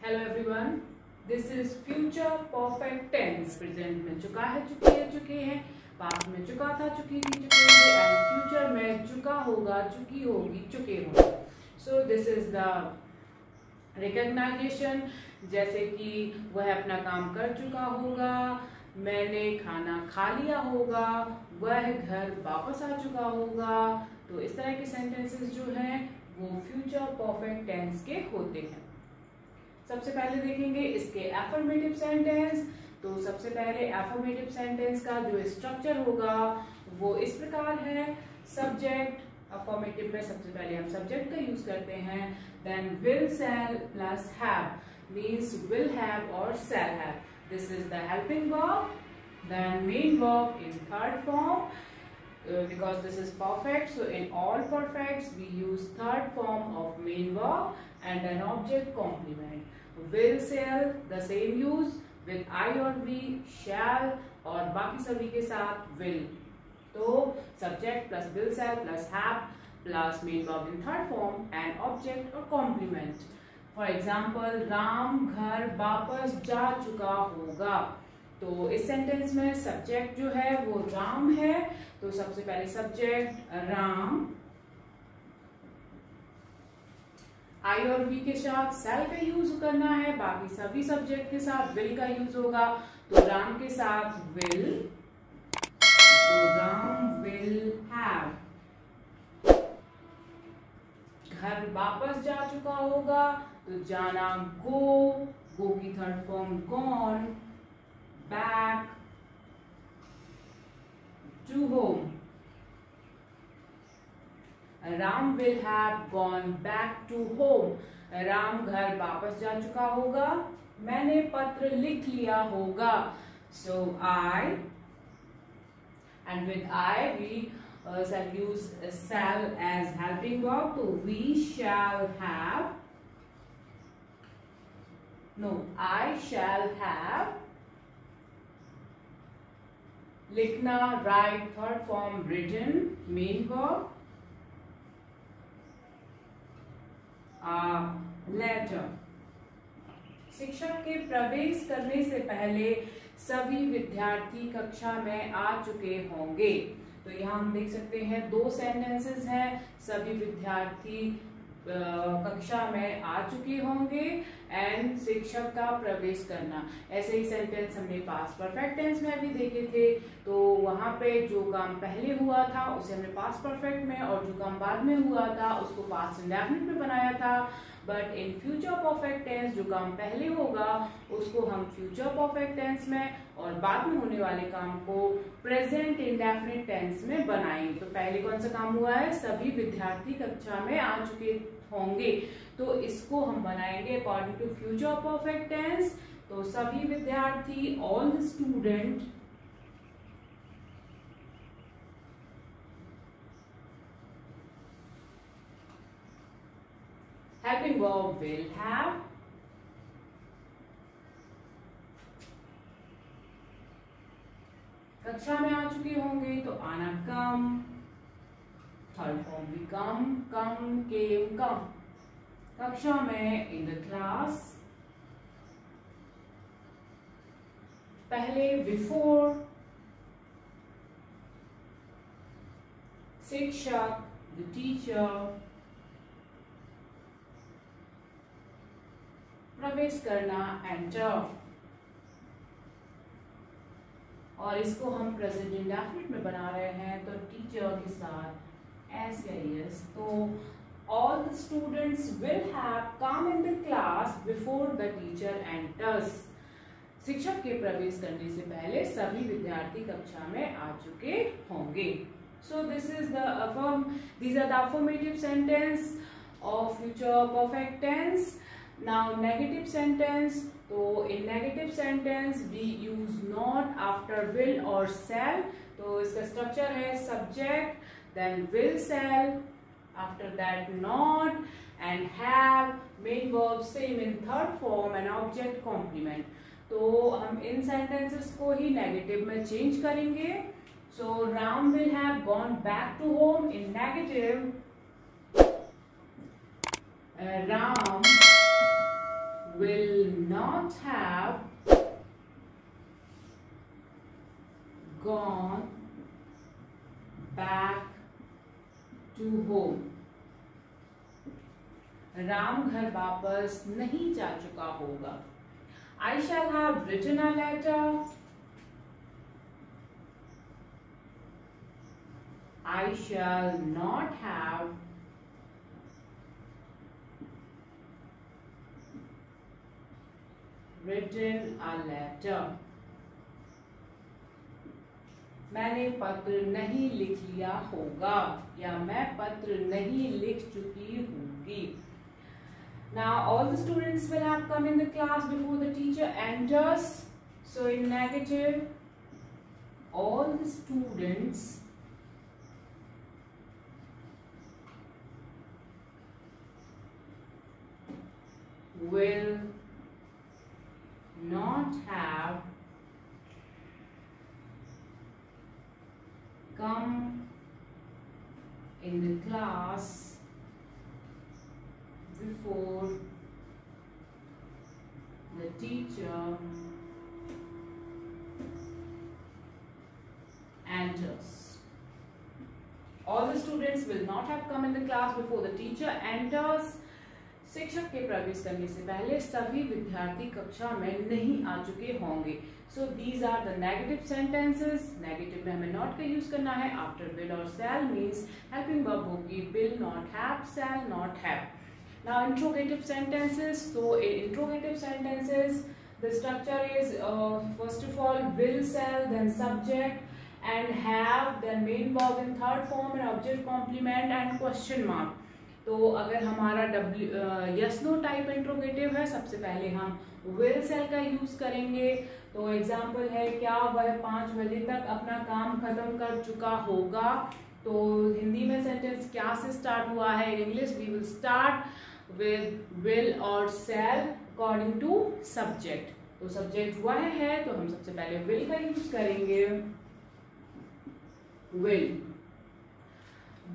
Hello everyone, this is future perfect tense. Present में चुका है, चुके हैं, पास्ट में चुका था, चुकी थी, चुकेंगे, एंड फ्यूचर में चुका होगा, चुकी होगी, चुके होंगे। So this is the recognisation, जैसे कि वह अपना काम कर चुका होगा, मैंने खाना खा लिया होगा, वह घर वापस आ चुका होगा। तो इस तरह के सेंटेंसेस जो हैं वो फ्यूचर परफेक्ट टेंस के होते हैं। सबसे पहले देखेंगे इसके एफर्मेटिव सेंटेंस। तो सबसे पहले एफर्मेटिव सेंटेंस का जो स्ट्रक्चर होगा वो इस प्रकार है। सब्जेक्ट, अफर्मेटिव में सबसे पहले हम सब्जेक्ट का यूज करते हैं। Then will, shall plus have means will have और shall have. This is the helping verb. Then main verb in third form, because this is perfect, so in all perfects we use third form of main verb and an object complement. Will, shall the same use with I or we, shall और बाकी सभी के साथ will. तो subject plus will, shall plus have plus main verb in third form and object और complement. For example, Ram घर वापस जा चुका होगा। तो इस सेंटेंस में सब्जेक्ट जो है वो राम है। तो सबसे पहले सब्जेक्ट राम, आई और वी के साथ शैल का यूज करना है, बाकी सभी सब्जेक्ट के साथ विल का यूज होगा। तो राम के साथ विल, तो राम विल हैव। घर वापस जा चुका होगा, तो जाना गो, गो की third form gone, back to home. Ram will have gone back to home. Ram घर वापस जा चुका होगा। मैंने पत्र लिख लिया होगा। So I, and with I we shall use shall as helping verb. तो we shall have, no, I shall have। लिखना, write third form written, main verb। Letter. शिक्षक के प्रवेश करने से पहले सभी विद्यार्थी कक्षा में आ चुके होंगे। तो यहाँ हम देख सकते हैं दो सेंटेंसेस हैं। सभी विद्यार्थी कक्षा में आ चुके होंगे एंड शिक्षक का प्रवेश करना। ऐसे ही सेंटेंस हमने पास्ट परफेक्ट टेंस में अभी देखे थे। तो वहां पे जो काम पहले हुआ था उसे हमने पास्ट परफेक्ट में, और जो काम बाद में हुआ था उसको पास्ट इंडेफिनिट में बनाया था। But in future perfect tense जो काम पहले होगा उसको हम फ्यूचर परफेक्ट टेंस में, और बाद में होने वाले काम को प्रेजेंट इंडेफिनिट टेंस में बनाएंगे। तो पहले कौन सा काम हुआ है? सभी विद्यार्थी कक्षा में आ चुके होंगे। तो इसको हम बनाएंगे according to future perfect tense. तो सभी विद्यार्थी, all the student, helping verb will have, कक्षा में आ चुके होंगे तो आना कम, थर्ड फॉर्म भी कम, केम, कम। कक्षा में इन द क्लास, पहले बिफोर, शिक्षक द टीचर, प्रवेश करना एंटर। और इसको हम प्रेजेंट इंडेफिनिट में बना रहे हैं तो टीचर के साथ एस या एस। तो all the students will have come in the class before the teacher enters. शिक्षक के प्रवेश करने से पहले सभी विद्यार्थी कक्षा में आ चुके होंगे। So this is these are the affirmative sentence of future perfect tense. Now negative sentence. तो in negative sentence we use not after will or shall. तो इसका स्ट्रक्चर है subject, then will, shall, after that not, and have, main verb same in third form and object complement. तो हम इन sentences को ही negative में change करेंगे. So Ram will have gone back to home. In negative, Ram will not have gone back to home. Ram घर वापस नहीं जा चुका होगा. I shall have written a letter. I shall not have written a letter. मैंने पत्र नहीं लिख लिया होगा या मैं पत्र नहीं लिख चुकी होंगी. Now all the students will have come in the class before the teacher enters. So in negative, all the students will not have come in the class before the teacher enters. All the students will not have come in the class before the teacher enters. शिक्षक के प्रवेश करने से पहले सभी विद्यार्थी कक्षा में नहीं आ चुके होंगे. So these are the negative sentences. Negative में हमें not का यूज करना है. After will or shall means helping verb होगी will not have, shall not have. Now interrogative sentences. So in interrogative sentences, the structure is first of all will, shall, then subject and have, then main verb in third form and object complement and question mark. तो अगर हमारा yes no type interrogative है, सबसे पहले हम will sell का use करेंगे. तो एग्जांपल है, क्या वह 5 बजे तक अपना काम खत्म कर चुका होगा. तो हिंदी में सेंटेंस क्या से स्टार्ट हुआ है. In English we will start with will और सेल अकॉर्डिंग टू सब्जेक्ट. तो सब्जेक्ट वह है तो हम सबसे पहले विल का यूज करेंगे. विल.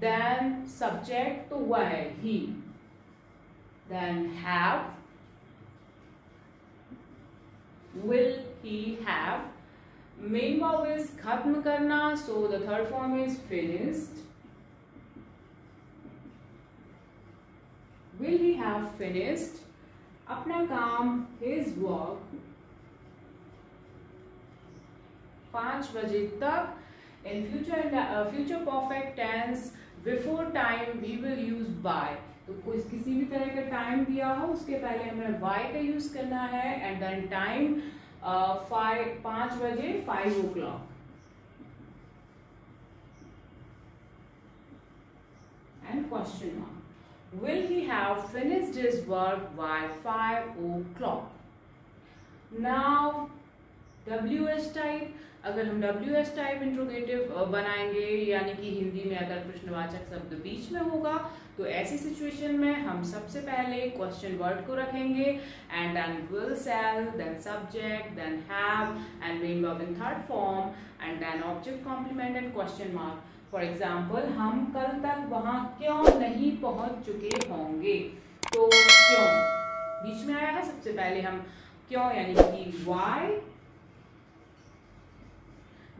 Then subject तो वह है he. Then have. Will he have. Main verb is खत्म करना, so the third form is finished. Will he have finished अपना काम his work 5 बजे तक. In future perfect tense before time we will use by. तो किसी भी तरह का टाइम दिया हो उसके पहले हमें by का यूज करना है. and then time 5 बजे 5 o'clock. and question mark. Will he have finished his work by 5 o'clock? Now WH type. अगर हम WH टाइप इंट्रोगेटिव बनाएंगे यानी कि हिंदी में अगर प्रश्नवाचक शब्द बीच में होगा तो ऐसी सिचुएशन में हम सबसे पहले क्वेश्चन वर्ड को रखेंगे and then will, shall, then subject, then have and main verb in third form and then object complement and question mark. For example, हम कल तक वहां क्यों नहीं पहुंच चुके होंगे. तो क्यों बीच में आया है, सबसे पहले हम क्यों यानी कि why.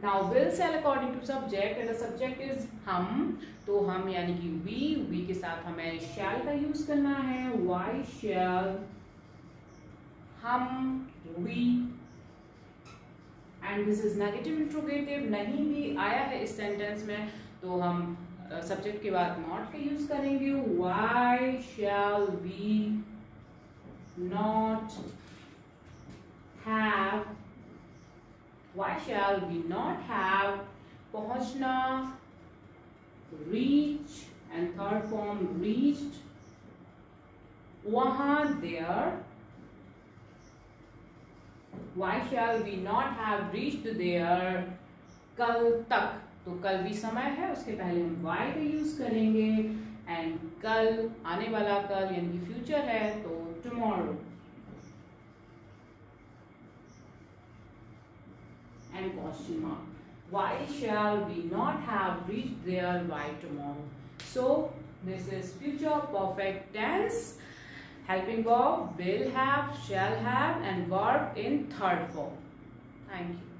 Now will, shall according to subject and the subject is हम. तो हम यानी कि we के साथ हमें shall का यूज करना है. Why shall हम we. And this is negative interrogative. नहीं भी आया है इस सेंटेंस में तो हम सब्जेक्ट के बाद not का यूज करेंगे. Why shall we not have. Why shall we not have पहुंचना, reach and third form reached. वहां there. Why shall we not have reached there कल तक. तो कल भी समय है उसके पहले हम why का यूज करेंगे एंड कल आने वाला कल यानी कि फ्यूचर है तो tomorrow. And question mark. Why shall we not have reached there by tomorrow? So this is future perfect tense. Helping verb will have, shall have, and verb in third form. Thank you.